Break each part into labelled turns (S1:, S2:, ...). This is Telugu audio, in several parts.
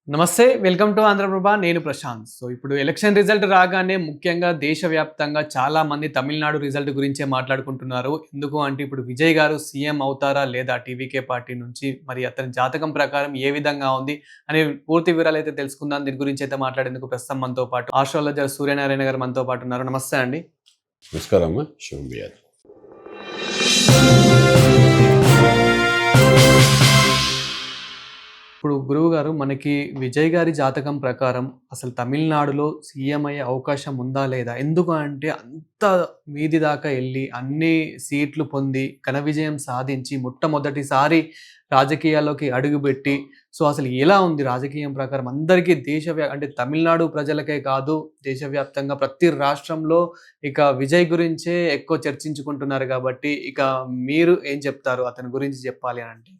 S1: నమస్తే. Welcome to Andhra Prabha. నేను ప్రశాంత్. ఇప్పుడు ఎలక్షన్ రిజల్ట్ రాగానే ముఖ్యంగా దేశవ్యాప్తంగా చాలామంది తమిళనాడు రిజల్ట్ గురించే మాట్లాడుకుంటున్నారు. ఎందుకు అంటే ఇప్పుడు విజయ్ గారు సీఎం అవుతారా లేదా టీవీకే పార్టీ నుంచి? మరి అతని జాతకం ప్రకారం ఏ విధంగా ఉంది అనే పూర్తి వివరాలైతే తెలుసుకుందాం. దీని గురించి అయితే మాట్లాడేందుకు ప్రస్తుతం మనతో పాటు ఆస్ట్రాలజర్ సూర్యనారాయణ గారు మనతో పాటు ఉన్నారు. నమస్తే అండి.
S2: నమస్కారం అమ్మా. శుభం బియాలి.
S1: ఇప్పుడు గురువుగారు మనకి విజయ్ గారి జాతకం ప్రకారం అసలు తమిళనాడులో సీఎం అయ్యే అవకాశం ఉందా లేదా? ఎందుకు అంటే అంత మీది దాకా ఎళ్లి అన్ని సీట్లు పొంది ఘన విజయం సాధించి మొట్టమొదటిసారి రాజకీయాల్లోకి అడుగుబెట్టి అసలు ఎలా ఉంది రాజకీయం ప్రకారం అందరికీ అంటే తమిళనాడు ప్రజలకే కాదు దేశవ్యాప్తంగా ప్రతి రాష్ట్రంలో ఇక విజయ్ గురించే ఎక్కువ చర్చించుకుంటున్నారు కాబట్టి ఇక మీరు ఏం చెప్తారు అతని గురించి చెప్పాలి అనంటే?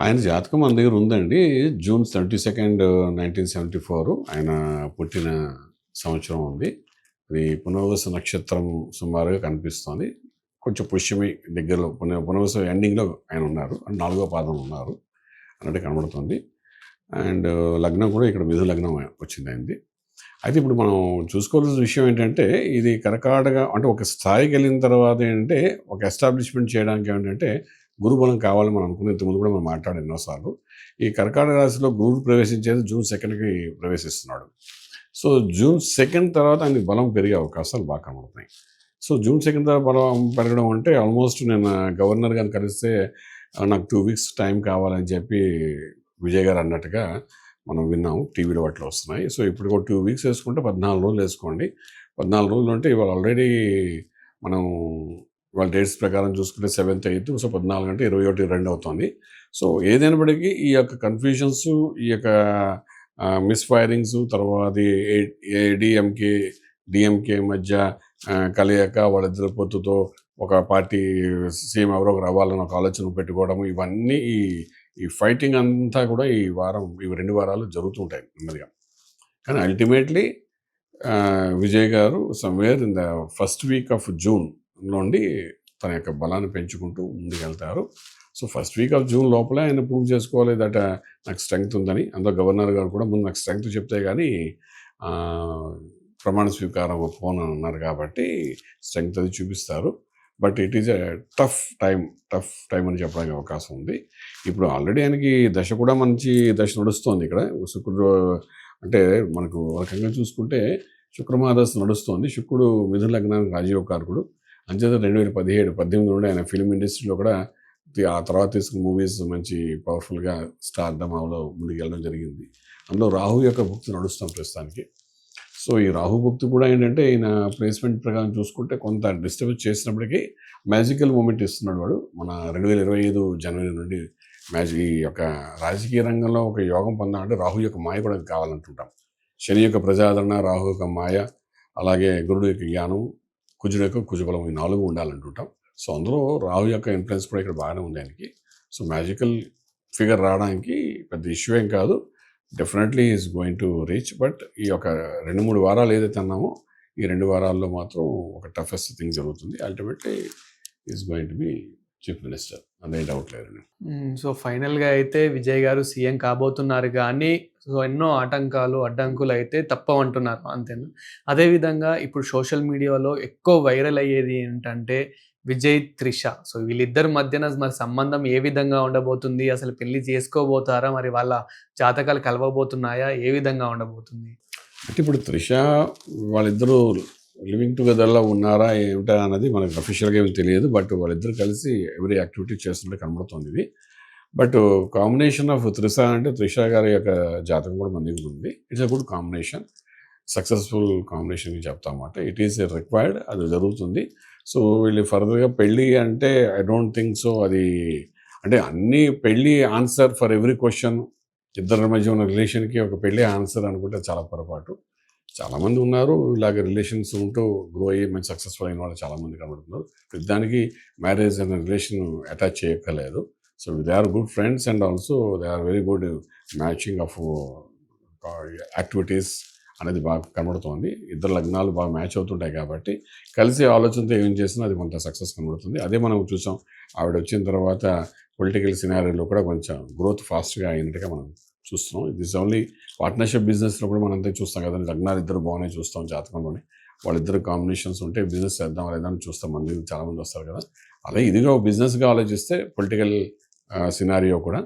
S2: ఆయన జాతకం మన దగ్గర ఉందండి. జూన్ 22, 1974 ఆయన పుట్టిన సంవత్సరం ఉంది. అది పునర్వసు నక్షత్రం సుమారుగా కనిపిస్తోంది. కొంచెం పుష్యమి దగ్గరలో పునర్వసు ఎండింగ్లో ఆయన ఉన్నారు. 4వ పాదం ఉన్నారు అన్నట్టు కనబడుతుంది. అండ్ లగ్నం కూడా ఇక్కడ మిథున లగ్నం వచ్చింది ఆయనది. అయితే ఇప్పుడు మనం చూసుకోవాల్సిన విషయం ఏంటంటే ఇది కర్కాటక అంటే ఒక స్థాయికి వెళ్ళిన తర్వాత ఏంటంటే ఒక ఎస్టాబ్లిష్మెంట్ చేయడానికి ఏంటంటే గురుబలం కావాలని మనం అనుకున్న ఇంతకుముందు కూడా మనం మాట్లాడాం ఎన్నోసార్లు. ఈ కర్కాటక రాశిలో గురువు ప్రవేశించేది జూన్ 2కి ప్రవేశిస్తున్నాడు. సో జూన్ 2 తర్వాత ఆయనకి బలం పెరిగే అవకాశాలు బాగా కనబడుతున్నాయి. సో జూన్ 2 తర్వాత బలం పెరగడం అంటే ఆల్మోస్ట్ నేను గవర్నర్ గారిని కలిస్తే నాకు 2 వీక్స్ టైం కావాలని చెప్పి విజయ్ గారు అన్నట్టుగా మనం విన్నాము. టీవీలో వాటిలో వస్తున్నాయి. సో ఇప్పుడు ఒక 2 వీక్స్ వేసుకుంటే 14 రోజులు వేసుకోండి. 14 రోజులు అంటే ఇవాళ ఆల్రెడీ మనం వాళ్ళ డేట్స్ ప్రకారం చూసుకుంటే 7th 8th, సో 14 అంటే 21 22 అవుతుంది. సో ఏదైనప్పటికీ ఈ యొక్క కన్ఫ్యూజన్స్, ఈ యొక్క మిస్ ఫైరింగ్స్, తర్వాత డిఎంకే మధ్య కలయిక, వాళ్ళిద్దరి పొత్తుతో ఒక పార్టీ సీఎం ఎవరో ఒకరు అవ్వాలని ఒక ఆలోచన పెట్టుకోవడం, ఇవన్నీ ఈ ఫైటింగ్ అంతా కూడా ఈ 2 వారాలు జరుగుతుంటాయి నెమ్మదిగా. కానీ అల్టిమేట్లీ విజయ్ గారు somewhere in the first week of June నుండి తన యొక్క బలాన్ని పెంచుకుంటూ ముందుకెళ్తారు. So first week of June లోపలే ఆయన ప్రూవ్ చేసుకోవాలి దట్ నాకు స్ట్రెంగ్త్ ఉందని. అందులో గవర్నర్ గారు కూడా ముందు నాకు స్ట్రెంగ్త్ చెప్తే కానీ ప్రమాణ స్వీకారం ఒప్పుకోను అన్నారు కాబట్టి స్ట్రెంగ్త్ అది చూపిస్తారు. But it is a tough time అని చెప్పడానికి అవకాశం ఉంది. ఇప్పుడు ఆల్రెడీ ఆయనకి దశ కూడా మంచి దశ నడుస్తోంది. ఇక్కడ శుక్రుడు అంటే మనకు రకంగా చూసుకుంటే శుక్రమహాదశ నడుస్తోంది. శుక్రుడు మిథున లగ్నానికి రాజయోగకారకుడు. అంచేత 2017-18 నుండి ఆయన ఫిల్మ్ ఇండస్ట్రీలో కూడా ఆ తర్వాత తీసుకున్న మూవీస్ మంచి పవర్ఫుల్గా స్టార్డమ్లో ముందుకెళ్ళడం జరిగింది. అందులో రాహు యొక్క భుక్తి నడుస్తాం ప్రస్తుతానికి. సో ఈ రాహు భుక్తి కూడా ఏంటంటే ఈయన ప్లేస్మెంట్ ప్రకారం చూసుకుంటే కొంత డిస్టర్బ్ చేసినప్పటికీ మ్యాజికల్ మూమెంట్ ఇస్తున్నాడు వాడు. మన 2025 జనవరి నుండి ఈ యొక్క రాజకీయ రంగంలో ఒక యోగం పొందాలంటే రాహు యొక్క మాయ కూడా కావాలంటుంటాం. శని యొక్క ప్రజాదరణ, రాహు యొక్క మాయ, అలాగే గురుడు యొక్క జ్ఞానం, కుజుడు యొక్క కుజబలం, ఈ 4 ఉండాలంటుంటాం. సో అందులో రాహు యొక్క ఇన్ఫ్లుయెన్స్ కూడా ఇక్కడ బాగానే ఉంది ఆయనకి. సో మ్యాజికల్ ఫిగర్ రావడానికి పెద్ద ఇష్యూ ఏం కాదు. Definitely is going to reach. But ఈ యొక్క 2-3 వారాలు ఏదైతే అన్నామో ఈ 2 వారాల్లో మాత్రం ఒక టఫెస్ట్ థింగ్ జరుగుతుంది. Ultimately is going to be chief minister, అదే డౌట్ లేదండి.
S1: సో ఫైనల్గా అయితే విజయ్ గారు సీఎం కాబోతున్నారు కానీ ఎన్నో ఆటంకాలు అడ్డంకులు అయితే తప్పవంటున్నారు, అంతేనా? అదేవిధంగా ఇప్పుడు సోషల్ మీడియాలో ఎక్కువ వైరల్ అయ్యేది ఏంటంటే విజయ్, త్రిష. వీళ్ళిద్దరి మధ్యన మరి సంబంధం ఏ విధంగా ఉండబోతుంది? అసలు పెళ్లి చేసుకోబోతారా? మరి వాళ్ళ జాతకాలు కలవబోతున్నాయా? ఏ విధంగా ఉండబోతుంది?
S2: అంటే ఇప్పుడు త్రిష వాళ్ళిద్దరూ లివింగ్ టుగెదర్లో ఉన్నారా ఏమిటా అన్నది మనకు అఫీషియల్గా ఏమి తెలియదు. బట్ వాళ్ళిద్దరు కలిసి ఎవరీ యాక్టివిటీ చేస్తున్నట్టు కనబడుతుంది ఇది. బట్ కాంబినేషన్ ఆఫ్ త్రిష గారి యొక్క జాతకం కూడా మన దగ్గర ఉంది. It's a good combination, successful combination చెప్తామన్నమాట. ఇట్ ఈస్ రిక్వైర్డ్, అది జరుగుతుంది. సో వీళ్ళు ఫర్దర్గా పెళ్ళి అంటే ఐ డోంట్ థింక్ సో. అది అంటే అన్ని పెళ్ళి ఆన్సర్ ఫర్ ఎవ్రీ క్వశ్చన్, ఇద్దరి మధ్య ఉన్న రిలేషన్కి ఒక పెళ్ళి ఆన్సర్ అనుకుంటే చాలా పొరపాటు. చాలామంది ఉన్నారు ఇలాగ రిలేషన్స్ ఉంటూ గ్రో అయ్యి మంచి సక్సెస్ఫుల్ అయిన వాళ్ళు చాలామంది కనబడుతున్నారు. దానికి మ్యారేజ్ అనే రిలేషన్ అటాచ్ చేయక్కర్లేదు. So they are good friends and also they are very good matching of activities అనేది బాగా కనబడుతుంది. ఇద్దరు లగ్నాలు బాగా మ్యాచ్ అవుతుంటాయి కాబట్టి కలిసి ఆలోచనతో ఏం చేసినా అది కొంత సక్సెస్ కనబడుతుంది. అదే మనం చూసాం ఆవిడ వచ్చిన తర్వాత పొలిటికల్ సినారియోలో కూడా కొంచెం గ్రోత్ ఫాస్ట్గా అయినట్టుగా మనం చూస్తున్నాం. ఇది ఇస్ ఓన్లీ పార్ట్నర్షిప్ బిజినెస్లో కూడా మనం అంతే చూస్తాం కదండి. లగ్నాలు ఇద్దరు బాగున్నాయి చూస్తాం జాతకంలోని. వాళ్ళిద్దరు కాంబినేషన్స్ ఉంటే బిజినెస్ చేద్దాం లేదా అని చూస్తాం. మంది చాలామంది వస్తారు కదా. అలాగే ఇదిగా ఒక బిజినెస్గా ఆలోచిస్తే పొలిటికల్ సినారియో కూడా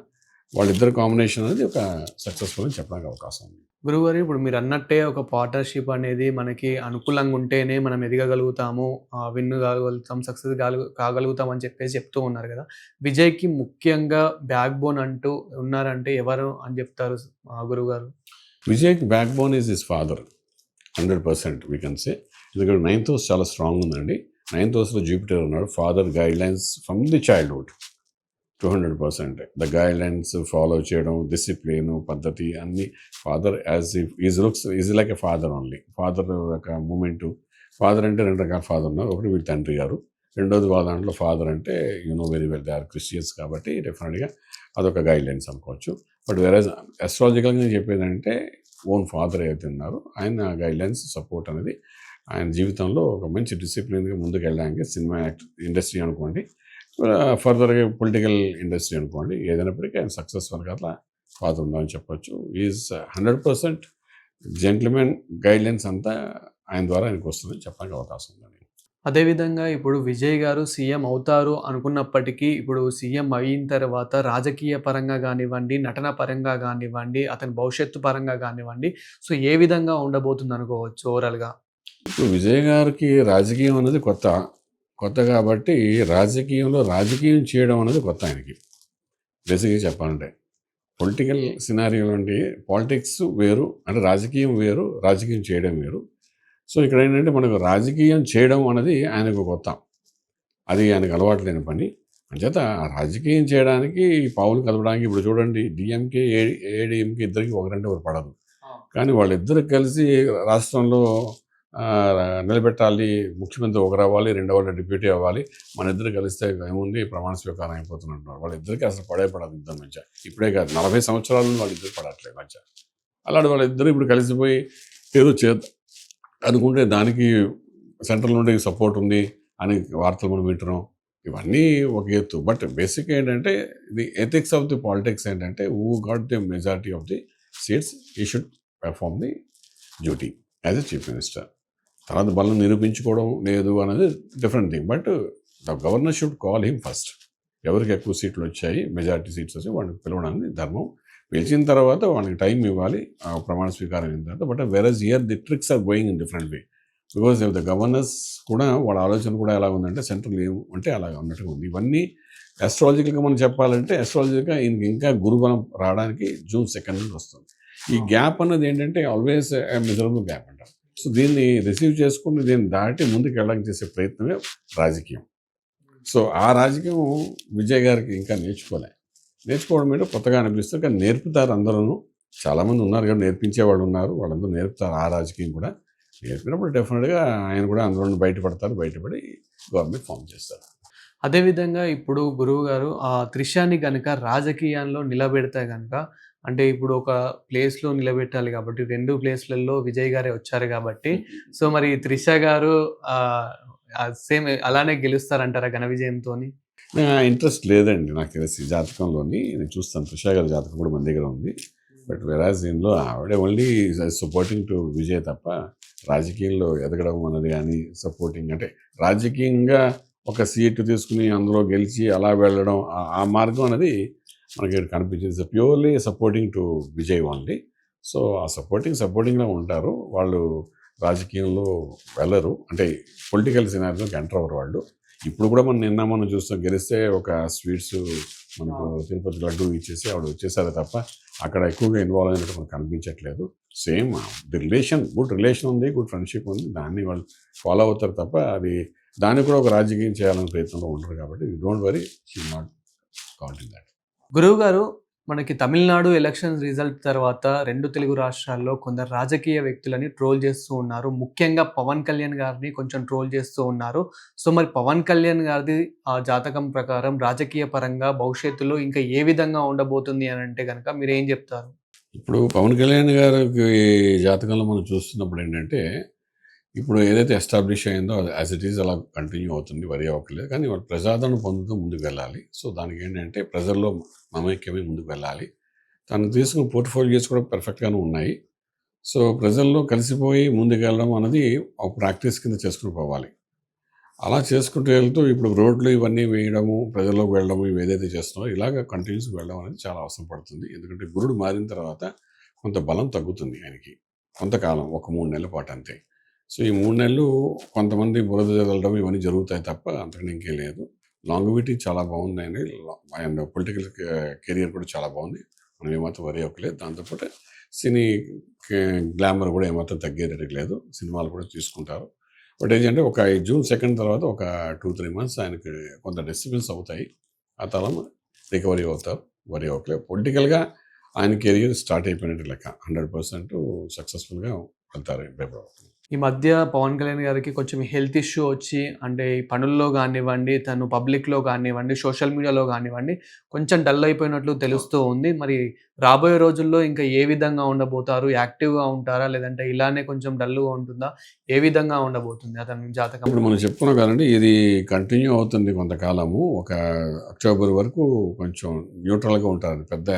S2: వాళ్ళిద్దరు కాంబినేషన్ అనేది ఒక సక్సెస్ఫుల్ అని చెప్పడానికి అవకాశం ఉంది.
S1: గురువుగారు ఇప్పుడు మీరు అన్నట్టే ఒక పార్ట్నర్షిప్ అనేది మనకి అనుకూలంగా ఉంటేనే మనం ఎదగగలుగుతాము, విన్ కాగలుగుతాం, సక్సెస్ కాగలుగుతాం అని చెప్పేసి చెప్తూ ఉన్నారు కదా. విజయ్కి ముఖ్యంగా బ్యాక్ బోన్ అంటూ ఉన్నారంటే ఎవరు అని చెప్తారు గురువుగారు?
S2: విజయ్కి back bone is his father 100% we can say. ఎందుకంటే 9th హౌస్ చాలా స్ట్రాంగ్ ఉందండి. 9th హౌస్లో జూపిటర్ ఉన్నాడు. Father guide lines from the childhood 200%. The guide lines follow చేయడం, డిసిప్లిన్, పద్ధతి అన్నీ father as is looks is like a father only. Father ఒక మూమెంటు. ఫాదర్ అంటే 2 రకాల ఫాదర్ ఉన్నారు. ఒకటి వీళ్ళ తండ్రి గారు, రెండోది వాళ్ళ దాంట్లో ఫాదర్ అంటే you know very well they are Christians కాబట్టి డెఫినెట్గా అదొక గైడ్ లైన్స్ అనుకోవచ్చు. బట్ వేరేజ్ అస్ట్రాలజికల్గా చెప్పేదంటే ఓన్ ఫాదర్ ఏదైతే ఉన్నారో ఆయన గైడ్ లైన్స్ సపోర్ట్ అనేది ఆయన జీవితంలో ఒక మంచి డిసిప్లిన్గా ముందుకు వెళ్ళడానికి సినిమా ఇండస్ట్రీ అనుకోండి, ఫర్దర్గా పొలిటికల్ ఇండస్ట్రీ అనుకోండి, ఏదైనప్పటికీ ఆయన సక్సెస్ఫుల్గా అట్లా ఫాదర్ ఉందని చెప్పొచ్చు. ఈజ్ 100% జెంట్మెన్ గైడ్ లైన్స్ అంతా ఆయన ద్వారా ఆయనకు వస్తుందని చెప్పడానికి అవకాశం ఉందండి.
S1: అదేవిధంగా ఇప్పుడు విజయ్ గారు సీఎం అవుతారు అనుకున్నప్పటికీ, ఇప్పుడు సీఎం అయిన తర్వాత రాజకీయ పరంగా గానివ్వండి, నటన పరంగా గానివ్వండి, అతని భవిష్యత్తు పరంగా గానివ్వండి, సో ఏ విధంగా ఉండబోతుంది అనుకోవచ్చు ఓవరాల్‌గా?
S2: ఇప్పుడు విజయ్ గారికి రాజకీయం అనేది కొత్త. కొత్త కాబట్టి రాజకీయంలో రాజకీయం చేయడం అనేది కొత్త ఆయనకి. బేసిక్‌గా చెప్పాలంటే. పొలిటికల్ సినారియోలో అంటే పాలిటిక్స్ వేరు, అంటే రాజకీయం వేరు, రాజకీయం చేయడం వేరు. సో ఇక్కడ ఏంటంటే మనకు రాజకీయం చేయడం అనేది ఆయనకు కొత్త. అది ఆయనకు అలవాటు లేని పని. అంచేత ఆ రాజకీయం చేయడానికి పావులు కదపడానికి ఇప్పుడు చూడండి డిఎంకే, ఏడీఎంకే ఇద్దరికి ఒకరంటే ఒకరు పడదు. కానీ వాళ్ళిద్దరు కలిసి రాష్ట్రంలో నిలబెట్టాలి, ముఖ్యమంత్రి ఒకరు అవ్వాలి, రెండో వాళ్ళు డిప్యూటీ అవ్వాలి, మన ఇద్దరు కలిస్తే ఏముంది ప్రమాణ స్వీకారం అయిపోతున్నట్టున్నారు. వాళ్ళిద్దరికి అసలు పడదు ఇద్దరి మధ్య. ఇప్పుడే కాదు 40 సంవత్సరాలు వాళ్ళిద్దరు పడట్లేదు మధ్య. అలాంటి వాళ్ళిద్దరు ఇప్పుడు కలిసిపోయి ఏదో చేద్దాం అనుకుంటే దానికి సెంట్రల్ నుండి సపోర్ట్ ఉంది అని వార్తలు మనం వింటున్నాం. ఇవన్నీ ఒక ఎత్తు. బట్ బేసిక్ ఏంటంటే the ethics of the politics ఏంటంటే who got the majority of the seats he should perform the duty as a chief minister. తర్వాత బలం నిరూపించుకోవడం లేదు అనేది different thing. But the governor should call him first. ఎవరికి ఎక్కువ సీట్లు వచ్చాయి, మెజారిటీ సీట్స్ వచ్చి వాళ్ళకి పిలవడానికి ధర్మం. పిలిచిన తర్వాత వాళ్ళకి టైం ఇవ్వాలి ప్రమాణ స్వీకారం అయిన తర్వాత. But whereas here the tricks are going in different way. Because the governors కూడా వాళ్ళ ఆలోచన కూడా ఎలా ఉందంటే సెంట్రల్ ఏం అంటే అలా ఉన్నట్టుగా ఉంది. ఇవన్నీ అస్ట్రాలజికల్గా మనం చెప్పాలంటే అస్ట్రాలజికల్గా ఈయనకి ఇంకా గురుబలం రావడానికి June 2 నుండి వస్తుంది. ఈ గ్యాప్ అన్నది ఏంటంటే ఆల్వేస్ మిజరబుల్ గ్యాప్ అంటారు. సో దీన్ని రిసీవ్ చేసుకుని దీన్ని దాటి ముందుకు వెళ్ళడానికి చేసే ప్రయత్నమే రాజకీయం. సో ఆ రాజకీయం విజయ్ గారికి ఇంకా నేర్చుకోవడం మీద కొత్తగా అనిపిస్తుంది. కానీ నేర్పుతారు అందరూ. చాలామంది ఉన్నారు కదా నేర్పించే వాళ్ళు ఉన్నారు. వాళ్ళందరూ నేర్పుతారు ఆ రాజకీయం కూడా. నేర్పినప్పుడు డెఫినెట్గా ఆయన కూడా అందులో నుండి బయటపడి గవర్నమెంట్ ఫామ్ చేస్తారు.
S1: అదేవిధంగా ఇప్పుడు గురువుగారు త్రిషాని గనక రాజకీయాల్లో నిలబెడితే గనక, అంటే ఇప్పుడు ఒక ప్లేస్‌లో నిలబెట్టాలి కాబట్టి 2 ప్లేస్‌లలో విజయ్ గారే వచ్చారు కాబట్టి, సో మరి త్రిష గారు సేమ్ అలానే గెలుస్తారంటారా ఘన విజయంతోని?
S2: ఇంట్రెస్ట్ లేదండి నాకు తెలిసి జాతకంలోని. నేను చూస్తాను త్రిష గారి జాతకం కూడా మన దగ్గర ఉంది. బట్ వెరాజ్ దీనిలో ఆవిడ ఓన్లీ సపోర్టింగ్ టు విజయ్ తప్ప రాజకీయంలో ఎదగడం అన్నది కానీ సపోర్టింగ్ అంటే రాజకీయంగా ఒక సీటు తీసుకుని అందులో గెలిచి అలా వెళ్ళడం ఆ మార్గం అనేది మనకి కనిపించింది. Purely supporting to Vijay only. So ఆ సపోర్టింగ్లో ఉంటారు వాళ్ళు. రాజకీయంలో వెళ్ళరు, అంటే పొలిటికల్ సినారియోకి ఎంటర్ అవ్వరు వాళ్ళు. ఇప్పుడు కూడా మనం చూస్తాం గెలిస్తే ఒక స్వీట్స్ మనకు తిరుపతి లడ్డు ఇచ్చేసి ఆవిడ వచ్చేసారు తప్ప అక్కడ ఎక్కువగా ఇన్వాల్వ్ అయినట్టు మనకు కనిపించట్లేదు. సేమ్ ది గుడ్ రిలేషన్ ఉంది, గుడ్ ఫ్రెండ్షిప్ ఉంది, దాన్ని వాళ్ళు ఫాలో అవుతారు తప్ప అది దాన్ని కూడా ఒక రాజకీయం చేయాలనే ప్రయత్నంలో ఉండరు. కాబట్టి don't worry, she not counting that.
S1: గురువుగారు, మనకి తమిళనాడు ఎలక్షన్స్ రిజల్ట్ తర్వాత 2 తెలుగు రాష్ట్రాల్లో కొందరు రాజకీయ వ్యక్తులని ట్రోల్ చేస్తూ ఉన్నారు. ముఖ్యంగా పవన్ కళ్యాణ్ గారిని కొంచెం ట్రోల్ చేస్తూ ఉన్నారు. సో మరి పవన్ కళ్యాణ్ గారిది జాతకం ప్రకారం రాజకీయ పరంగా భవిష్యత్తులో ఇంకా ఏ విధంగా ఉండబోతుంది అని అంటే కనుక మీరేం చెప్తారు?
S2: ఇప్పుడు పవన్ కళ్యాణ్ గారికి జాతకంలో మనం చూస్తున్నప్పుడు ఏంటంటే ఇప్పుడు ఏదైతే ఎస్టాబ్లిష్ అయిందో అది యాజ్ ఇట్ ఈజ్ అలా కంటిన్యూ అవుతుంది, వరి అవ్వట్లేదు. కానీ వాళ్ళు ప్రజాదరణ పొందుతూ ముందుకు వెళ్ళాలి. సో దానికి ఏంటంటే ప్రజల్లో మమైక్యమే ముందుకు వెళ్ళాలి. తను తీసుకున్న పోర్ట్ఫోలియోస్ కూడా పర్ఫెక్ట్గానే ఉన్నాయి. సో ప్రజల్లో కలిసిపోయి ముందుకెళ్ళడం అన్నది ఒక ప్రాక్టీస్ కింద చేసుకుని పోవాలి. అలా చేసుకుంటూ వెళ్తూ ఇప్పుడు రోడ్లు ఇవన్నీ వేయడము, ప్రజల్లోకి వెళ్ళడము ఇవి ఏదైతే చేస్తున్నారో ఇలాగ కంటిన్యూస్‌గా వెళ్ళడం అనేది చాలా అవసరం పడుతుంది. ఎందుకంటే గురుడు మారిన తర్వాత కొంత బలం తగ్గుతుంది ఆయనకి. కొంతకాలం ఒక 3 నెలల పాటు అంతే. సో ఈ 3 నెలలు కొంతమంది బురద జల్లడం ఇవన్నీ జరుగుతాయి తప్ప అంతకన్నా ఇంకేం లేదు. లాంగివిటీ చాలా బాగుందండి. అండ్ పొలిటికల్ కెరియర్ కూడా చాలా బాగుంది. మనం ఏమాత్రం వరి అవ్వలేదు. దాంతో పాటు సినీ గ్లామర్ కూడా ఏమాత్రం తగ్గేటట్టు లేదు. సినిమాలు కూడా తీసుకుంటారు. బట్ ఏంటంటే ఒక జూన్ 2 తర్వాత ఒక 2-3 మంత్స్ ఆయనకి కొంత డిస్టర్బెన్స్ అవుతాయి. ఆ తర్వాత రికవరీ అవుతారు. వరి అవ్వట్లేదు. పొలిటికల్‌గా ఆయన కెరియర్ స్టార్ట్ అయిపోయినట్టు లెక్క. 100% సక్సెస్‌ఫుల్‌గా వెళ్తారు ఫిబ్రవరి.
S1: ఈ మధ్య పవన్ కళ్యాణ్ గారికి కొంచెం హెల్త్ ఇష్యూ వచ్చి అంటే ఈ పనుల్లో గానివ్వండి, తను పబ్లిక్‌లో గానివ్వండి, సోషల్ మీడియాలో గానివ్వండి, కొంచెం డల్ అయిపోయినట్లు తెలుస్తూ ఉంది. మరి రాబోయే రోజుల్లో ఇంకా ఏ విధంగా ఉండబోతారు? యాక్టివ్‌గా ఉంటారా? లేదంటే ఇలానే కొంచెం డల్‌గా ఉంటుందా? ఏ విధంగా ఉండబోతుంది అతని జాతకం?
S2: ఇప్పుడు మనం చెప్పుకున్నాం కదండీ! ఇది కంటిన్యూ అవుతుంది కొంతకాలము. ఒక అక్టోబర్ వరకు కొంచెం న్యూట్రల్‌గా ఉంటారు. పెద్ద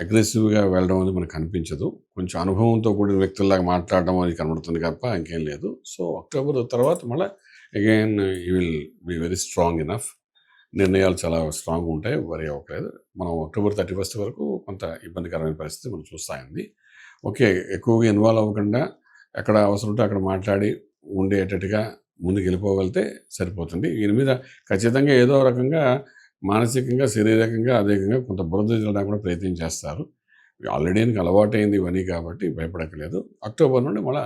S2: అగ్రెసివ్‌గా వెళ్ళడం అనేది మనకు కనిపించదు. కొంచెం అనుభవంతో కూడిన వ్యక్తుల్లాగా మాట్లాడడం అది కనబడుతుంది తప్ప ఇంకేం లేదు. సో అక్టోబర్ తర్వాత మళ్ళా again you will be very strong enough. నిర్ణయాలు చాలా స్ట్రాంగ్‌గా ఉంటాయి. వరి అవ్వట్లేదు. మనం అక్టోబర్ 31 వరకు కొంత ఇబ్బందికరమైన పరిస్థితి మనం చూస్తా ఉంది. ఓకే. ఎక్కువగా ఇన్వాల్వ్ అవ్వకుండా ఎక్కడ అవసరం ఉంటే అక్కడ మాట్లాడి ఉండేటట్టుగా ముందుకెళ్ళిపోగలిగితే సరిపోతుంది. ఈయన మీద ఖచ్చితంగా ఏదో రకంగా మానసికంగా, శారీరకంగా, ఆర్థికంగా కొంత బురద జల్లడానికి కూడా ప్రయత్నం చేస్తారు. ఆల్రెడీ ఆయనకి అలవాటైంది ఇవన్నీ కాబట్టి భయపడక్కర్లేదు. అక్టోబర్ నుండి మళ్ళా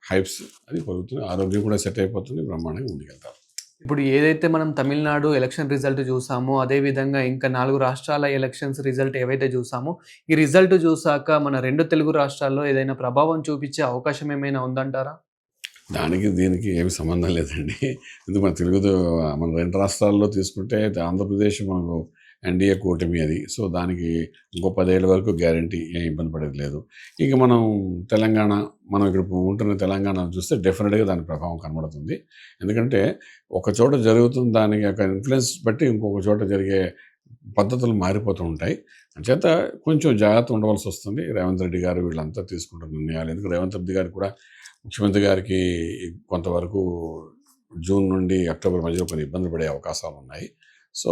S2: హైప్స్ అది పెరుగుతుంది. ఆరోగ్యం కూడా సెట్ అయిపోతుంది. బ్రహ్మాండంగా ముందుకెళ్తారు.
S1: ఇప్పుడు ఏదైతే మనం తమిళనాడు ఎలక్షన్ రిజల్ట్ చూసామో, అదే విధంగా ఇంకా 4 రాష్ట్రాల ఎలక్షన్స్ రిజల్ట్ ఏవైతే చూసామో, ఈ రిజల్ట్ చూసాక మన 2 తెలుగు రాష్ట్రాల్లో ఏదైనా ప్రభావం చూపించే అవకాశం ఏమైనా ఉందంటారా?
S2: దానికి దీనికి ఏమి సంబంధం లేదండి. ఎందుకు మన మన 2 రాష్ట్రాల్లో తీసుకుంటే ఆంధ్రప్రదేశ్ మనకు ఎన్‌డీఏ కూటమి అది. సో దానికి ఇంకో 10 ఏళ్ల వరకు గ్యారంటీ ఏం ఇబ్బంది పడేది లేదు. ఇక మనం తెలంగాణ, మనం ఇక్కడ ఉంటున్న తెలంగాణను చూస్తే డెఫినిట్‌గా దాని ప్రభావం కనబడుతుంది. ఎందుకంటే ఒక చోట జరుగుతున్న దాని యొక్క ఇన్‌ఫ్లుయెన్స్ బట్టి ఇంకొక చోట జరిగే పద్ధతులు మారిపోతూ ఉంటాయి. అంచేత కొంచెం జాగ్రత్త ఉండవలసి వస్తుంది. రేవంత్ రెడ్డి గారు వీళ్ళంతా తీసుకుంటున్న నిర్ణయాలు. ఎందుకంటే రేవంత్ రెడ్డి గారు కూడా ముఖ్యమంత్రి గారికి కొంతవరకు జూన్ నుండి అక్టోబర్ మధ్యలో కొన్ని ఇబ్బందులు పడే అవకాశాలు ఉన్నాయి. సో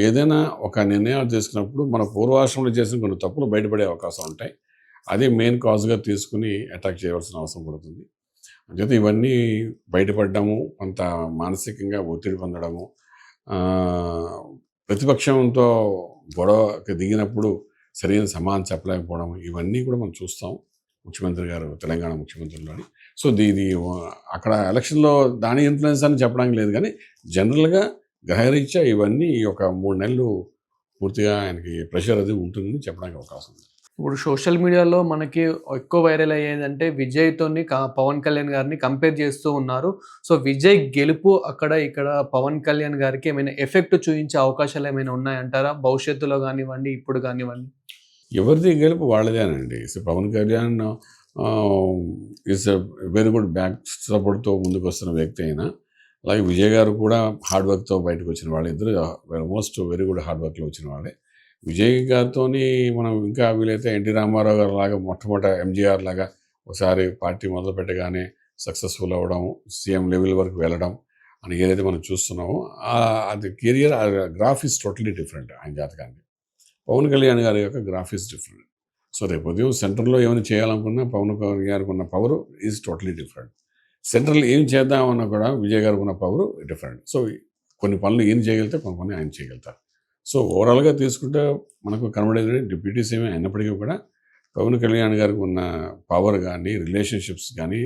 S2: ఏదైనా ఒక నిర్ణయాలు తీసుకున్నప్పుడు మన పూర్వాశ్రమంలో చేసిన కొన్ని తప్పులు బయటపడే అవకాశాలు ఉంటాయి. అదే మెయిన్ కాజ్‌గా తీసుకొని అటాక్ చేయవలసిన అవసరం పడుతుంది. అంచేత ఇవన్నీ బయటపడ్డము, కొంత మానసికంగా ఒత్తిడి పొందడము, ఆహ్, ప్రతిపక్షంతో గొడవకి దిగినప్పుడు సరైన సమాధానం చెప్పలేకపోవడం ఇవన్నీ కూడా మనం చూస్తాం. ముఖ్యమంత్రి గారు తెలంగాణ ముఖ్యమంత్రిలోని. సో ఇది అక్కడ ఎలక్షన్‌లో దాని ఇన్‌ఫ్లుయెన్స్ అని చెప్పడానికి లేదు గానీ, జనరల్‌గా గ్రహరీత్యా ఇవన్నీ ఈ ఒక 3 నెలలు పూర్తిగా ఆయనకి ప్రెషర్ అది ఉంటుందని చెప్పడానికి అవకాశం ఉంది.
S1: ఇప్పుడు సోషల్ మీడియాలో మనకి ఎక్కువ వైరల్ అయ్యేదంటే విజయ్‌తోని పవన్ కళ్యాణ్ గారిని కంపేర్ చేస్తూ ఉన్నారు. సో, విజయ్ గెలుపు అక్కడ, ఇక్కడ పవన్ కళ్యాణ్ గారికి ఏమైనా ఎఫెక్ట్ చూయించే అవకాశాలు ఏమైనా ఉన్నాయంటారా? భవిష్యత్తులో గానివ్వండి, ఇప్పుడు గానివ్వండి?
S2: ఎవరిది గెలుపు వాళ్ళదేనండి. So, Pawan Kalyan is a very good back సపోర్ట్‌తో ముందుకొస్తున్న వ్యక్తి అయినా, అలాగే విజయ్ గారు కూడా హార్డ్ వర్క్‌తో బయటకొచ్చిన వాళ్ళిద్దరూ ఆల్మోస్ట్ వెరీ గుడ్ హార్డ్ వర్క్‌లో వచ్చిన వాళ్ళే. విజయ్ గారితోని మనం ఇంకా వీలైతే ఎన్టీ రామారావు గారి లాగా మొట్టమొదట ఎంజీఆర్ లాగా ఒకసారి పార్టీ మొదలుపెట్టగానే సక్సెస్‌ఫుల్ అవ్వడం, సీఎం లెవెల్ వరకు వెళ్ళడం అని ఏదైతే మనం చూస్తున్నామో అది career graph is totally different ఆయన జాతకానికి. పవన్ కళ్యాణ్ గారి యొక్క గ్రాఫ్ ఈస్ డిఫరెంట్. సో రేపు ఉదయం సెంట్రల్‌లో ఏమైనా చేయాలనుకున్నా పవన్ కళ్యాణ్ గారికి ఉన్న power is totally different. Central ఏం చేద్దామన్నా కూడా విజయ్ గారికి ఉన్న పవర్ డిఫరెంట్. సో కొన్ని పనులు ఈయన చేయగలిగితే కొన్ని పనులు ఆయన చేయగలుగుతారు. సో ఓవరాల్‌గా తీసుకుంటే మనకు కనబడేది డిప్యూటీ సీఎం అయినప్పటికీ కూడా పవన్ కళ్యాణ్ గారికి ఉన్న పవర్ గానీ, రిలేషన్‌షిప్స్ గానీ,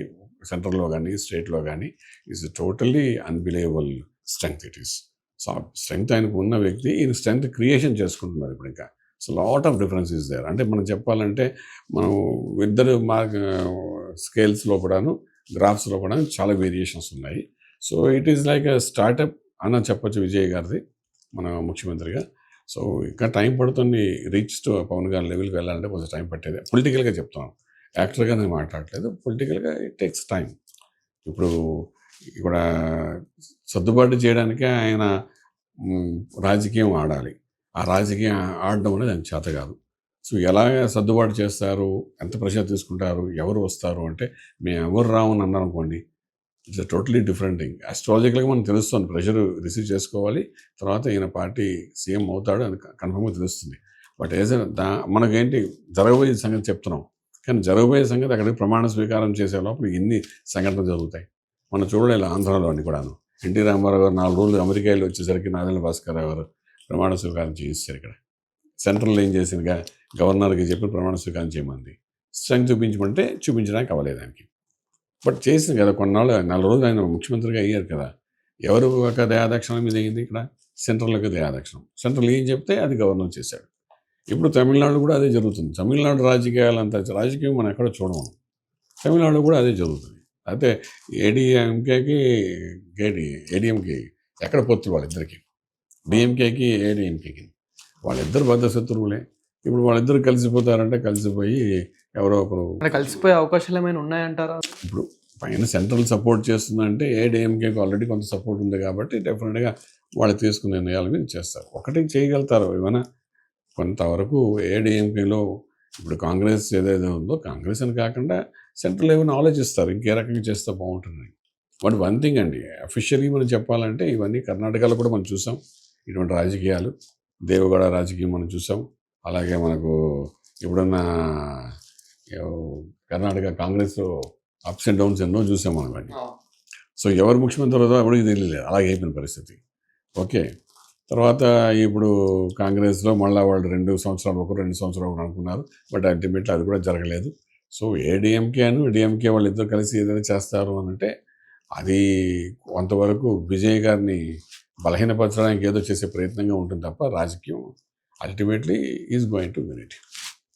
S2: సెంట్రల్‌లో గానీ, స్టేట్‌లో గానీ is totally unbelievable strength it is. So strength ఆయనకు ఉన్న వ్యక్తి ఈయన స్ట్రెంగ్త్ క్రియేషన్ చేసుకుంటున్నారు ఇప్పుడు ఇంకా. So lot of difference is there. అంటే మనం చెప్పాలంటే మనం ఇద్దరు స్కేల్స్‌లో కూడాను, గ్రాఫ్స్‌లో కూడా చాలా వేరియేషన్స్ ఉన్నాయి. So it is like a startup అని చెప్పొచ్చు విజయ్ గారిది మన ముఖ్యమంత్రిగా. సో ఇంకా టైం పడుతుంది రీచ్ టు పవన్ గారి లెవెల్‌కి వెళ్ళాలంటే కొంచెం టైం పట్టేది. పొలిటికల్‌గా చెప్తున్నాను. యాక్టర్‌గా నేను మాట్లాడట్లేదు. పొలిటికల్‌గా ఇట్ టేక్స్ టైమ్. ఇప్పుడు ఇక్కడ సర్దుబాటు చేయడానికే ఆయన రాజకీయం ఆడాలి. ఆ రాజకీయం ఆడడం అనేది ఆయనకు చేత కాదు. సో ఎలాగ సర్దుబాటు చేస్తారు, ఎంత ప్రెషర్ తీసుకుంటారు, ఎవరు వస్తారు అంటే మేము ఎవరు రామని అన్నారు అనుకోండి, ఇట్స్ టోటలీ డిఫరెంట్ థింగ్. అస్ట్రాలజికల్గా మనకు తెలుస్తుంది, ప్రెషర్ రిసీవ్ చేసుకోవాలి, తర్వాత ఈయన పార్టీ సీఎం అవుతాడు అని కన్ఫర్మ్గా తెలుస్తుంది. బట్ మనకేంటి జరగబోయే సంగతి చెప్తున్నాం, కానీ జరగబోయే సంగతి అక్కడికి ప్రమాణ స్వీకారం చేసే లోపల ఎన్ని సంఘటనలు జరుగుతాయి మనం చూడలేదు. ఆంధ్రాలో అని కూడాను ఎన్టీ రామారావు గారు 4 రోజులు అమెరికా వెళ్ళి వచ్చేసరికి నాదెండ్ల భాస్కర్ రావు గారు ప్రమాణ స్వీకారం చేయిస్తారు. ఇక్కడ సెంట్రల్ ఏం చేసిందిగా గవర్నర్కి చెప్పి ప్రమాణ స్వీకారం చేయమంది. స్ట్రెంగ్త్ చూపించమంటే చూపించడానికి అవ్వలేదు ఆయనకి. బట్ చేసింది కదా కొన్నాళ్ళు, 4 రోజులు ఆయన ముఖ్యమంత్రిగా అయ్యారు కదా. ఎవరు ఒక దయాదక్షిణ మీద అయింది ఇక్కడ? సెంట్రల్ యొక్క దయాదక్షిణం. సెంట్రల్ ఏం చెప్తే అది గవర్నర్ చేశాడు. ఇప్పుడు తమిళనాడు కూడా అదే జరుగుతుంది. తమిళనాడు రాజకీయాలంతా రాజకీయం మనం ఎక్కడ చూడము. తమిళనాడు కూడా అదే జరుగుతుంది. అయితే ఏడీఎంకేకి ఏడీఎంకే ఎక్కడ పొత్తులు వాళ్ళిద్దరికి, డిఎంకేకి ఏడీఎంకేకి వాళ్ళిద్దరు బద్ద శత్రువులే. ఇప్పుడు వాళ్ళిద్దరు కలిసిపోతారంటే కలిసిపోయి ఎవరో ఒకరు
S1: కలిసిపోయే అవకాశాలు ఏమైనా ఉన్నాయంటారా?
S2: ఇప్పుడు పైన సెంట్రల్ సపోర్ట్ చేస్తుందంటే ఏడీఎంకేకి ఆల్రెడీ కొంత సపోర్ట్ ఉంది కాబట్టి డెఫినెట్గా వాళ్ళు తీసుకునే నిర్ణయాల మీద చేస్తారు. ఒకటి చేయగలుగుతారు ఏమైనా కొంతవరకు. ఏడీఎంకేలో ఇప్పుడు కాంగ్రెస్ ఏదైతే ఉందో, కాంగ్రెస్ అని కాకుండా సెంట్రల్ ఏమైనా ఆలోచిస్తారు ఇంకే రకంగా చేస్తే బాగుంటుంది. బట్ వన్ థింగ్ అండి, అఫీషియలీ మనం చెప్పాలంటే ఇవన్నీ కర్ణాటకలో కూడా మనం చూసాం ఇటువంటి రాజకీయాలు. దేవగడ రాజకీయం మనం చూసాం. అలాగే మనకు ఇప్పుడున్న కర్ణాటక కాంగ్రెస్లో అప్స్ అండ్ డౌన్స్ ఎన్నో చూసాం మనం అన్నీ. సో ఎవరు ముఖ్యమంత్రి అవుతారో ఎవరికి తెలియలేదు, అలాగే అయిపోయిన పరిస్థితి. ఓకే, తర్వాత ఇప్పుడు కాంగ్రెస్లో మళ్ళీ వాళ్ళు 2 సంవత్సరాలు 2 సంవత్సరాలు అనుకున్నారు. బట్ అల్టిమేట్లీ అది కూడా జరగలేదు. సో ఏడీఎంకే డిఎంకే వాళ్ళు ఇద్దరు కలిసి ఏదైనా చేస్తారు అని అంటే అది కొంతవరకు విజయ్ గారిని బలహీనపరచడానికి ఏదో చేసే ప్రయత్నంగా ఉంటుంది తప్ప రాజకీయం ultimately is going to win it.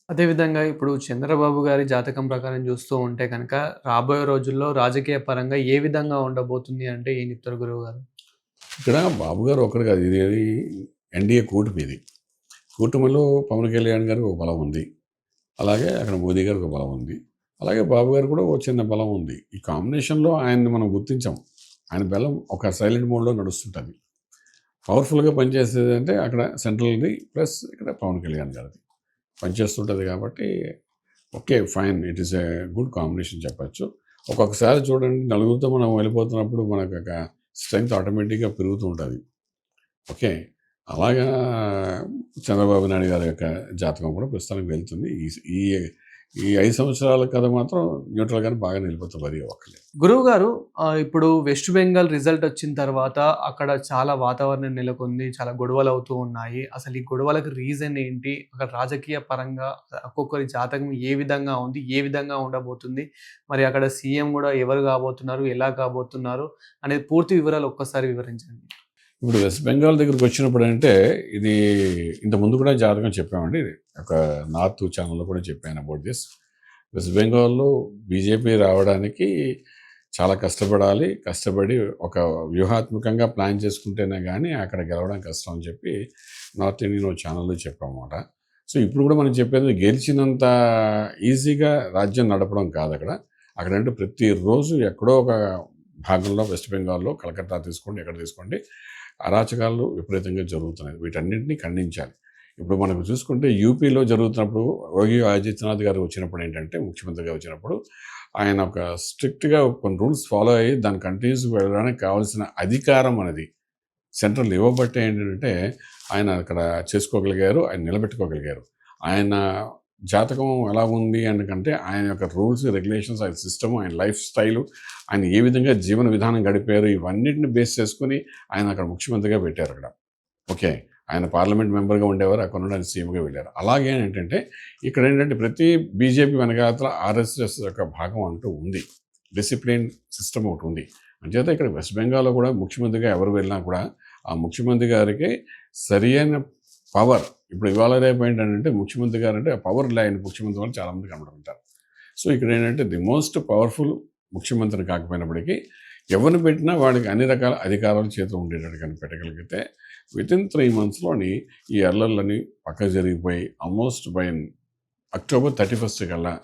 S1: అదేవిధంగా ఇప్పుడు చంద్రబాబు గారి జాతకం ప్రకారం చూస్తూ ఉంటే కనుక రాబోయే రోజుల్లో రాజకీయ పరంగా ఏ విధంగా ఉండబోతుంది అంటే ఏం చెప్తారు గురువు గారు?
S2: ఇక్కడ బాబు గారు ఒక్కరు కాదు, ఇది ఎన్డీఏ కూటమి. ఇది కూటమిలో పవన్ కళ్యాణ్ గారికి ఒక బలం ఉంది, అలాగే అక్కడ మోదీ గారికి ఒక బలం ఉంది, అలాగే బాబు గారు కూడా ఒక చిన్న బలం ఉంది. ఈ కాంబినేషన్లో ఆయన్ని మనం గుర్తించాం. ఆయన బలం ఒక సైలెంట్ మోడ్లో నడుస్తుంటుంది. పవర్ఫుల్గా పనిచేసేది అంటే అక్కడ సెంట్రల్ది ప్లస్ ఇక్కడ పవన్ కళ్యాణ్ గారిది పనిచేస్తుంటుంది. కాబట్టి okay fine, it is a good combination చెప్పచ్చు. ఒక్కొక్కసారి చూడండి, నలుగురితో మనం వెళ్ళిపోతున్నప్పుడు మనకు ఒక స్ట్రెంగ్త్ ఆటోమేటిక్గా పెరుగుతూ ఉంటుంది. ఓకే, అలాగా చంద్రబాబు నాయుడు గారి యొక్క జాతకం కూడా ప్రస్తుతానికి వెళ్తుంది. ఈ ఈ 5 సంవత్సరాల కథ మాత్రం న్యూట్రల్గానే బాగా నిలిపోతుంది. అది ఒక్కలే.
S1: గురువు గారు, ఇప్పుడు వెస్ట్ బెంగాల్ రిజల్ట్ వచ్చిన తర్వాత అక్కడ చాలా వాతావరణం నెలకొంది, చాలా గొడవలు అవుతూ ఉన్నాయి. అసలు ఈ గొడవలకు రీజన్ ఏంటి? అక్కడ రాజకీయ పరంగా ఒక్కొక్కరి జాతకం ఏ విధంగా ఉంది, ఏ విధంగా ఉండబోతుంది, మరి అక్కడ సీఎం కూడా ఎవరు కాబోతున్నారు, ఎలా కాబోతున్నారు అనేది పూర్తి వివరాలు ఒక్కసారి వివరించండి.
S2: ఇప్పుడు వెస్ట్ బెంగాల్ దగ్గరికి వచ్చినప్పుడు అంటే ఇది ఇంతకుముందు కూడా జాతకం చెప్పామండి. ఒక నార్త్ ఛానల్లో కూడా చెప్పాను అబౌట్ దిస్. వెస్ట్ బెంగాల్లో బీజేపీ రావడానికి చాలా కష్టపడి ఒక వ్యూహాత్మకంగా ప్లాన్ చేసుకుంటేనే కానీ అక్కడ గెలవడం కష్టం అని చెప్పి నార్త్ ఇండియన్ ఛానల్లో చెప్పామన్నమాట. సో ఇప్పుడు కూడా మనం చెప్పేది గెలిచినంత ఈజీగా రాజ్యం నడపడం కాదు. అక్కడంటే ప్రతిరోజు ఎక్కడో ఒక భాగంలో వెస్ట్ బెంగాల్లో కలకత్తా తీసుకోండి, ఎక్కడ తీసుకోండి, అరాచకాలు విపరీతంగా జరుగుతున్నాయి. వీటన్నింటినీ ఖండించాలి. ఇప్పుడు మనకు చూసుకుంటే యూపీలో జరుగుతున్నప్పుడు యోగి ఆదిత్యనాథ్ గారు వచ్చినప్పుడు ఏంటంటే ముఖ్యమంత్రిగా వచ్చినప్పుడు ఆయన ఒక స్ట్రిక్ట్గా కొన్ని రూల్స్ ఫాలో అయ్యి దాన్ని కంటిన్యూస్గా వెళ్ళడానికి కావాల్సిన అధికారం అనేది సెంట్రల్ ఇవ్వబట్టే ఏంటంటే ఆయన అక్కడ చేసుకోగలిగారు, ఆయన నిలబెట్టుకోగలిగారు. ఆయన జాతకం ఎలా ఉంది అంటే ఆయన యొక్క రూల్స్ రెగ్యులేషన్స్, ఆయన సిస్టమ్, ఆయన లైఫ్ స్టైలు, ఆయన ఏ విధంగా జీవన విధానం గడిపారు, ఇవన్నిటిని బేస్ చేసుకుని ఆయన అక్కడ ముఖ్యమంత్రిగా పెట్టారు అక్కడ. ఓకే, ఆయన పార్లమెంట్ మెంబర్గా ఉండేవారు, అక్కడ నుండి ఆయన సీఎంగా వెళ్ళారు. అలాగే ఏంటంటే ఇక్కడ ఏంటంటే ప్రతి బీజేపీ వెనకాల ఆర్ఎస్ఎస్ యొక్క భాగం అంటూ ఉంది, డిసిప్లిన్ సిస్టమ్ ఒకటి ఉంది. అంచేత ఇక్కడ వెస్ట్ బెంగాల్లో కూడా ముఖ్యమంత్రిగా ఎవరు వెళ్ళినా కూడా ఆ ముఖ్యమంత్రి గారికి సరి అయిన పవర్, ఇప్పుడు ఇవాళ రేపు ఏంటంటే ముఖ్యమంత్రి గారు అంటే ఆ పవర్ లైన్ ముఖ్యమంత్రి వాళ్ళు చాలామంది కనబడుతుంటారు. సో ఇక్కడ ఏంటంటే ది మోస్ట్ పవర్ఫుల్ ముఖ్యమంత్రిని కాకపోయినప్పటికీ ఎవరిని పెట్టినా వాడికి అన్ని రకాల అధికారాలు చేతిలో ఉండేటట్టు కానీ పెట్టగలిగితే వితిన్ 3 monthsలోని ఈ అల్లర్లని పక్క జరిగిపోయి ఆల్మోస్ట్ బై October 31st కల్లా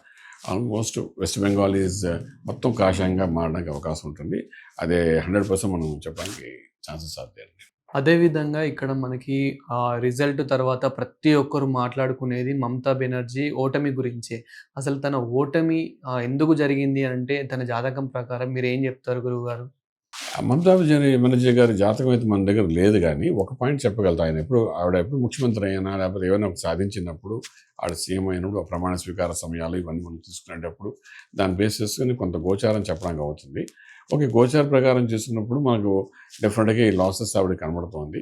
S2: ఆల్మోస్ట్ వెస్ట్ బెంగాల్ ఈజ్ మొత్తం కాషాయంగా మారడానికి అవకాశం ఉంటుంది. అదే 100% మనం చెప్పడానికి ఛాన్సెస్ అవుతాయండి.
S1: అదేవిధంగా ఇక్కడ మనకి రిజల్ట్ తర్వాత ప్రతి ఒక్కరు మాట్లాడుకునేది మమతా బెనర్జీ ఓటమి గురించే. అసలు తన ఓటమి ఎందుకు జరిగింది అంటే తన జాతకం ప్రకారం మీరేం చెప్తారు గురువుగారు?
S2: మమతా బెనర్జీ గారి జాతకం అయితే మన దగ్గర లేదు గానీ, ఒక పాయింట్ చెప్పగలుగుతా. ఆవిడ ఎప్పుడు ముఖ్యమంత్రి అయినా, లేకపోతే ఏమైనా ఒకటి సాధించినప్పుడు, ఆవిడ సీఎం అయినప్పుడు, ఆ ప్రమాణ స్వీకార సమయాలు ఇవన్నీ మనం తీసుకునేటప్పుడు, దాన్ని బేస్ చేసుకొని కొంత గోచారం చెప్పడానికి అవుతుంది. ఓకే. గోచార ప్రకారం చేసుకున్నప్పుడు మనకు డెఫినెట్‌గా ఈ లాసెస్ ఆవిడకి కనబడుతోంది.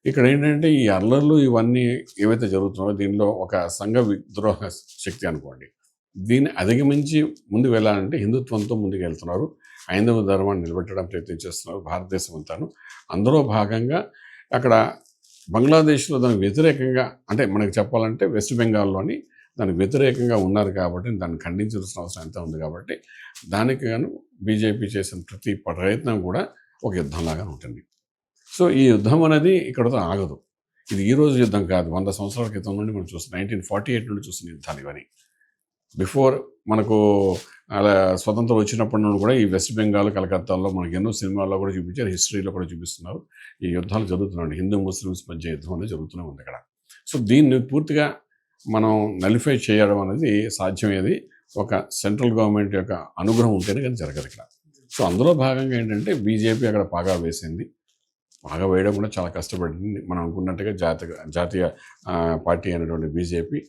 S2: ఇక్కడ ఏంటంటే, ఈ అల్లర్లు ఇవన్నీ ఏవైతే జరుగుతున్నాయో, దీనిలో ఒక సంఘ విద్రోహ శక్తి అనుకోండి. దీన్ని అధిగమించి ముందుకు వెళ్ళాలంటే హిందుత్వంతో ముందుకెళ్తున్నారు. హైందవ ధర్మాన్ని నిలబెట్టడానికి ప్రయత్నం చేస్తున్నారు భారతదేశం అంతాను. అందులో భాగంగా అక్కడ బంగ్లాదేశ్‌లో దానికి వ్యతిరేకంగా, అంటే మనకు చెప్పాలంటే వెస్ట్ బెంగాల్‌లోని దానికి వ్యతిరేకంగా ఉన్నారు కాబట్టి దాన్ని ఖండించాల్సిన అవసరం ఎంతో ఉంది కాబట్టి దానికి గాను బీజేపీ చేసిన ప్రతి ప్రయత్నం కూడా ఒక యుద్ధంలాగా ఉంటుంది. సో ఈ యుద్ధం అనేది ఇక్కడితో ఆగదు. ఇది ఈరోజు యుద్ధం కాదు. 100 సంవత్సరాల క్రితం నుండి మనం చూస్తున్నాం. 1948 నుండి చూస్తున్న యుద్ధాలు ఇవన్నీ. బిఫోర్ మనకు అలా స్వతంత్రం వచ్చినప్పటి నుండి కూడా ఈ వెస్ట్ బెంగాల్, కలకత్తాలో మనకి ఎన్నో సినిమాల్లో కూడా చూపించారు, హిస్టరీలో కూడా చూపిస్తున్నారు. ఈ యుద్ధాలు జరుగుతున్నాయి. హిందూ ముస్లిమ్స్ మధ్య యుద్ధం అనేది జరుగుతూనే ఉంది అక్కడ. సో దీన్ని పూర్తిగా మనం నలిఫై చేయడం అనేది సాధ్యమయ్యేది ఒక సెంట్రల్ గవర్నమెంట్ యొక్క అనుగ్రహం ఉంటేనే కానీ జరగదు ఇక్కడ. సో అందులో భాగంగా ఏంటంటే బీజేపీ అక్కడ పాగా వేసింది. పాగా వేయడం కూడా చాలా కష్టపడింది. మనం అనుకున్నట్టుగా జాతీయ పార్టీ అయినటువంటి బీజేపీ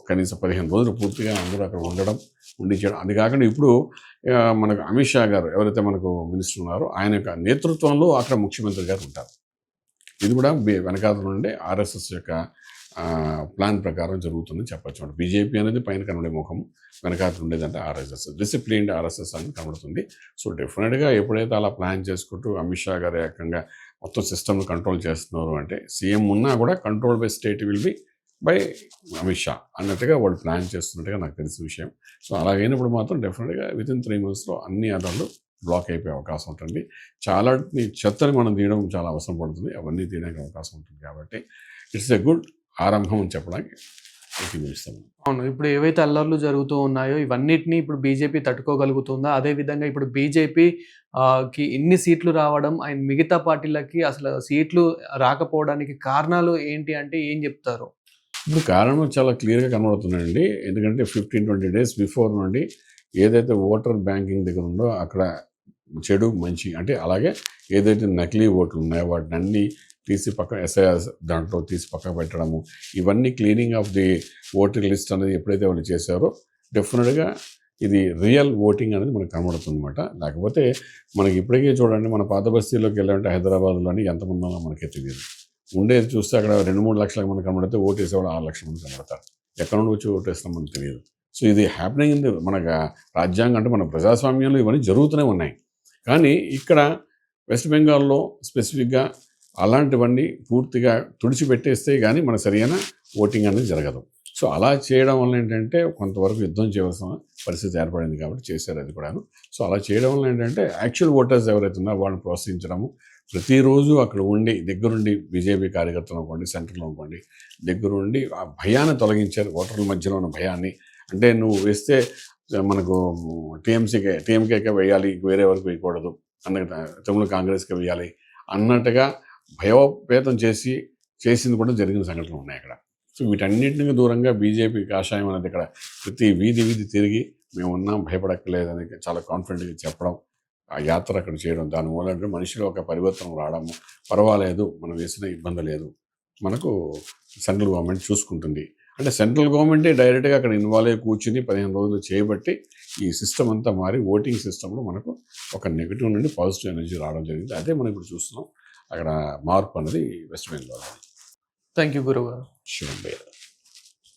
S2: కనీసం 15 రోజులు పూర్తిగా అందరూ అక్కడ ఉండి చేయడం. అది కాకుండా ఇప్పుడు మనకు అమిత్ షా గారు ఎవరైతే మనకు మినిస్టర్ ఉన్నారో ఆయన యొక్క నేతృత్వంలో అక్కడ ముఖ్యమంత్రి గారు ఉంటారు. ఇది కూడా వెనకాల నుండి ఆర్ఎస్ఎస్ యొక్క ప్లాన్ ప్రకారం జరుగుతుందని చెప్పచ్చు. అంటే బీజేపీ అనేది పైన కనబడే ముఖం, వెనకాల ఉండేదంటే ఆర్ఎస్ఎస్, డిసిప్లిన్డ్ ఆర్ఎస్ఎస్ అని కనబడుతుంది. సో డెఫినెట్గా ఎప్పుడైతే అలా ప్లాన్ చేసుకుంటూ అమిత్ షా గారు ఏకంగా మొత్తం సిస్టమ్ను కంట్రోల్ చేస్తున్నారు అంటే సీఎం ఉన్నా కూడా control by state will be by Amit Shah అన్నట్టుగా వాళ్ళు ప్లాన్ చేస్తున్నట్టుగా నాకు తెలిసిన విషయం. సో అలాగైనప్పుడు మాత్రం డెఫినెట్గా వితిన్ 3 monthsలో అన్ని ఆధార్లు బ్లాక్ అయిపోయే అవకాశం ఉంటుంది. చాలా చెత్తని మనం తీయడం చాలా అవసరం పడుతుంది. అవన్నీ తీయడానికి అవకాశం ఉంటుంది కాబట్టి ఇట్స్ ఎ గుడ్ ఆరంభం అని చెప్పడానికి చూపిస్తాము.
S1: అవును. ఇప్పుడు ఏవైతే అల్లర్లు జరుగుతూ ఉన్నాయో ఇవన్నిటిని ఇప్పుడు బీజేపీ తట్టుకోగలుగుతుందా? అదేవిధంగా ఇప్పుడు బీజేపీ కి ఇన్ని సీట్లు రావడం అండ్ మిగతా పార్టీలకి అసలు సీట్లు రాకపోవడానికి కారణాలు ఏంటి అంటే ఏం చెప్తారు?
S2: ఇప్పుడు కారణం చాలా క్లియర్గా కనబడుతుందండి. ఎందుకంటే 15-20 days బిఫోర్ నుండి ఏదైతే ఓటర్ బ్యాంకింగ్ దగ్గర ఉందో అక్కడ చెడు మంచి అంటే అలాగే ఏదైతే నకిలీ ఓట్లు ఉన్నాయో వాటిని అన్నీ తీసి ఎస్ఐఆర్ దాంట్లో తీసి పక్కన పెట్టడము, ఇవన్నీ cleaning of the voter list అనేది ఎప్పుడైతే వాళ్ళు చేశారో డెఫినెట్గా ఇది రియల్ ఓటింగ్ అనేది మనకు కనబడుతుంది అనమాట. లేకపోతే మనకి ఇప్పటికే చూడండి, మన పాత బస్తీలోకి వెళ్ళాలంటే హైదరాబాద్లోని ఎంతమంది ఉన్నా మనకే తెలియదు. ఉండేది చూస్తే అక్కడ 2-3 లక్షల మంది కనబడితే ఓటు వేసేవాళ్ళు 6 లక్షల మంది కనబడతారు. ఎక్కడ నుండి వచ్చి ఓటు వేస్తాం మనకు తెలియదు. సో ఇది హ్యాపెనింగ్ ఇన్ మన రాజ్యాంగం అంటే మన ప్రజాస్వామ్యంలో ఇవన్నీ జరుగుతూనే ఉన్నాయి. కానీ ఇక్కడ వెస్ట్ బెంగాల్లో స్పెసిఫిక్గా అలాంటివన్నీ పూర్తిగా తుడిచిపెట్టేస్తే కానీ మన సరైన ఓటింగ్ అనేది జరగదు. సో అలా చేయడం వల్ల ఏంటంటే కొంతవరకు యుద్ధం చేయవలసిన పరిస్థితి ఏర్పడింది కాబట్టి చేశారు అది కూడాను. సో అలా చేయడం వల్ల ఏంటంటే యాక్చువల్ ఓటర్స్ ఎవరైతే ఉన్నారో వాళ్ళని ప్రోత్సహించడము, ప్రతిరోజు అక్కడ ఉండి దగ్గరుండి బీజేపీ కార్యకర్తలు అనుకోండి, సెంటర్లో అనుకోండి, దగ్గరుండి ఆ భయాన్ని తొలగించారు. ఓటర్ల మధ్యలో ఉన్న భయాన్ని, అంటే నువ్వు వేస్తే మనకు టీఎంకేకే వేయాలి, వేరే వరకు వేయకూడదు అన్న, తమిళ కాంగ్రెస్కి వేయాలి అన్నట్టుగా భయోపేతం చేసింది కూడా జరిగిన సంఘటనలు ఉన్నాయి అక్కడ. సో వీటన్నిటిని దూరంగా బీజేపీ కాషాయం అనేది ఇక్కడ ప్రతి వీధి తిరిగి మేము ఉన్నాం, భయపడక్కర్లేదని చాలా కాన్ఫిడెంట్గా చెప్పడం, ఆ యాత్ర అక్కడ చేయడం, దాని మూలంగా మనిషిలో ఒక పరివర్తనం రావడము, పర్వాలేదు మనం వేసిన ఇబ్బంది లేదు, మనకు సెంట్రల్ గవర్నమెంట్ చూసుకుంటుంది అంటే సెంట్రల్ గవర్నమెంటే డైరెక్ట్గా అక్కడ ఇన్వాల్వ్ అయ్యి కూర్చుని 15 రోజులు చేయబట్టి ఈ సిస్టమ్ అంతా మారి ఓటింగ్ సిస్టంలో మనకు ఒక నెగిటివ్ నుండి పాజిటివ్ ఎనర్జీ రావడం జరిగింది. అదే మనం ఇప్పుడు చూస్తున్నాం అక్కడ మార్పు అనేది వెస్ట్ బెంగాల్.
S1: థ్యాంక్ యూ గురుగారు.
S2: షూర్.